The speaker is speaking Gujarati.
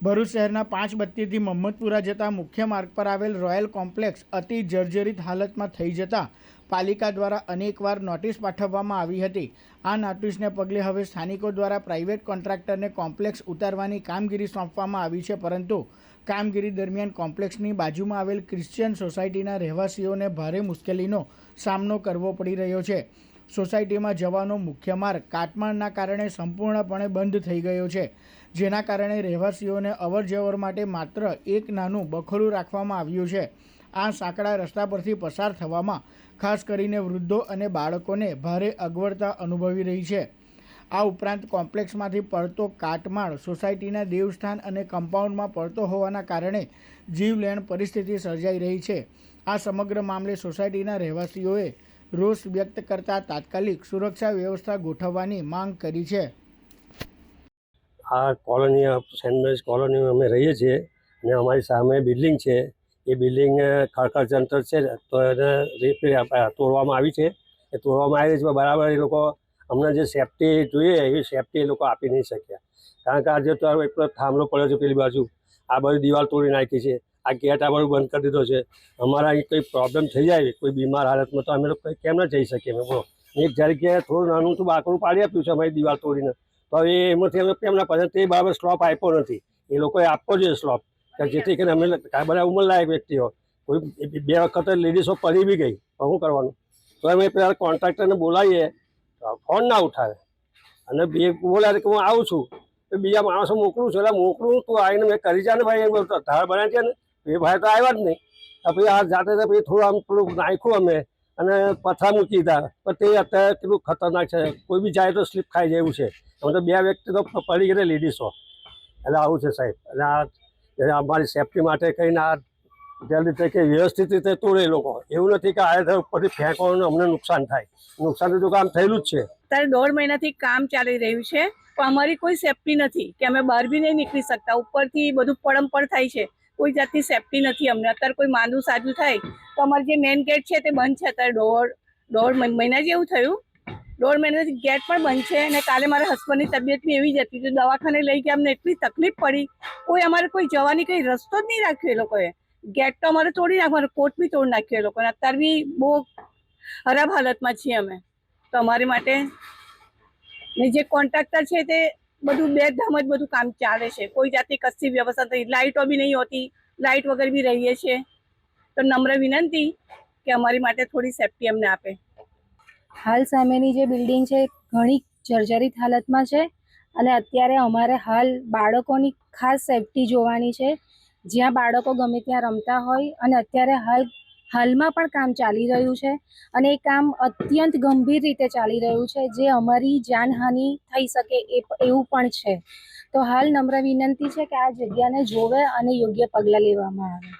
ભરૂચ શહેરના 5 બત્તીથી મહમ્મદપુરા જતા મુખ્ય માર્ગ પર આવેલ રોયલ કોમ્પ્લેક્સ અતિ જર્જરિત હાલતમાં થઈ જતા પાલિકા દ્વારા અનેકવાર નોટિસ પાઠવવામાં આવી હતી। આ નોટિસને પગલે હવે સ્થાનિકો દ્વારા પ્રાઇવેટ કોન્ટ્રાક્ટરને કોમ્પ્લેક્સ ઉતારવાની કામગીરી સોંપવામાં આવી છે, પરંતુ કામગીરી દરમિયાન કોમ્પ્લેક્સની બાજુમાં આવેલ ક્રિશ્ચિયન સોસાયટીના રહેવાસીઓને ભારે મુશ્કેલીનો સામનો કરવો પડી રહ્યો છે। સોસાયટીમાં જવાનો મુખ્ય માર્ગ કાટમાળના કારણે સંપૂર્ણપણે બંધ થઈ ગયો છે, જેના કારણે રહેવાસીઓને અવરજવર માટે માત્ર એક નાનું બખોલું રાખવામાં આવ્યું છે। આ સાંકડા રસ્તા પરથી પસાર થવામાં ખાસ કરીને વૃદ્ધો અને બાળકોને ભારે અગવડતા અનુભવી રહી છે। આ ઉપરાંત કોમ્પ્લેક્સમાંથી પડતો કાટમાળ સોસાયટીના દેવસ્થાન અને કમ્પાઉન્ડમાં પડતો હોવાના કારણે જીવલેણ પરિસ્થિતિ સર્જાઈ રહી છે। આ સમગ્ર મામલે સોસાયટીના રહેવાસીઓએ રોષ વ્યક્ત કરતા તાત્કાલિક સુરક્ષા વ્યવસ્થા ગોઠવવાની માંગ કરી છે। આ કોલોની સેન્ટ મેરીઝ કોલોનીમાં અમે રહીએ છીએ અને અમારી સામે બિલ્ડિંગ છે। એ બિલ્ડિંગ ખડખડ જંતર છે, તો એને તોડવામાં આવી છે। એ તોડવામાં આવી છે, બરાબર એ લોકો અમને જે સેફ્ટી જોઈએ એવી સેફ્ટી એ લોકો આપી નહીં શક્યા, કારણ કે આજે તો એટલો થાંભલો પડ્યો છે પેલી બાજુ, આ બાજુ દિવાલ તોડી નાખી છે, આ ગેટ આ બાજુ બંધ કરી દીધો છે। અમારા અહીં કંઈ પ્રોબ્લેમ થઈ જાય કોઈ બીમાર હાલતમાં તો અમે લોકો કેમ ના જઈ શકીએ? અમે બોલો, એક જગ્યાએ થોડું નાનું તો બાકડું પાડી આપ્યું છે અમારી દિવાલ તોડીને, તો હવે એમાંથી અમે કેમ ના પડે? તે બરાબર સ્લોપ આપ્યો નથી, એ લોકોએ આપવો જોઈએ સ્લોપ, જેથી કરીને અમે બધા ઉંમરલાયક વ્યક્તિઓ, કોઈ 2 વખત લેડીઝો પડી બી ગઈ તો શું કરવાનું? તો અમે પેલા કોન્ટ્રાક્ટરને બોલાવીએ તો ફોન ના ઉઠાવે, અને બોલાવે કે હું આવું છું, તો બીજા માણસો મોકલું છું, એટલે મોકલું તું આવીને મેં કરી જાય ને ભાઈ, એમ ધાર બનાવી છે ને, એ ભાઈ તો આવ્યા જ નહીં। પછી આ જાતે પછી થોડું આમ પેલું નાખ્યું અમે અને પથરા મૂકી દીધા, પણ તે અત્યારે કેટલું ખતરનાક છે, કોઈ બી જાય તો સ્લીપ ખાઈ જાય એવું છે। અમે તો 2 વ્યક્તિ તો પડી ગયા લેડીઝો, એટલે આવું છે સાહેબ। અને આ અમારી સેફ્ટી માટે કહીને આ જલ્દી થઈ કે વ્યવસ્થિત રીતે તોડે એ લોકો, એવું નથી કે આ ઉપરથી ફેંકવાનું અમને નુકસાન થાય। નુકસાન તો કામ થયેલું જ છે। અત્યારે 1.5 મહિનાથી કામ ચાલી રહ્યું છે, પણ અમારી કોઈ સેફ્ટી નથી કે અમે બહાર બી નહીં નીકળી શકતા। ઉપરથી બધું પડમ થાય છે, કોઈ જાતની સેફ્ટી નથી અમને। અત્યારે કોઈ માંદું સાજું થાય તો અમારે જે મેઇન ગેટ છે તે બંધ છે, અત્યારે 1.5 મહિના જેવું થયું, 1.5 મહિનાથી ગેટ પણ બંધ છે। અને કાલે મારા હસબન્ડની તબિયત બી એવી જ હતી, તો દવાખાને લઈ ગયા, અમને એટલી તકલીફ પડી, અમારે કોઈ જવાની કંઈ રસ્તો જ નહીં રાખ્યો એ લોકોએ। ગેટ તો અમારે તોડી નાખવાનો, કોર્ટ બી તોડી નાખ્યો એ લોકોને। અત્યારે બી બહુ ખરાબ હાલતમાં છીએ અમે, તો અમારી માટે ને જે કોન્ટ્રાક્ટર છે તે બધું બે ધામ જ બધું કામ ચાલે છે, કોઈ જાતની કશી વ્યવસ્થા નથી, લાઇટો બી નહીં હોતી, લાઇટ વગર બી રહીએ છીએ। તો નમ્ર વિનંતી કે અમારી માટે થોડી સેફ્ટી અમને આપે। હાલ સામેની જે બિલ્ડિંગ છે ઘણી જર્જરિત હાલતમાં છે, અને અત્યારે અમારે હાલ બાળકોની ખાસ સેફ્ટી જોવાની છે, જ્યાં બાળકો ગમે ત્યાં રમતા હોય, અને અત્યારે હાલમાં પણ કામ ચાલી રહ્યું છે, અને એ કામ અત્યંત ગંભીર રીતે ચાલી રહ્યું છે, જે અમારી જાનહાનિ થઈ શકે એવું પણ છે। તો હાલ નમ્ર વિનંતી છે કે આ જગ્યાને જોવે અને યોગ્ય પગલાં લેવામાં આવે।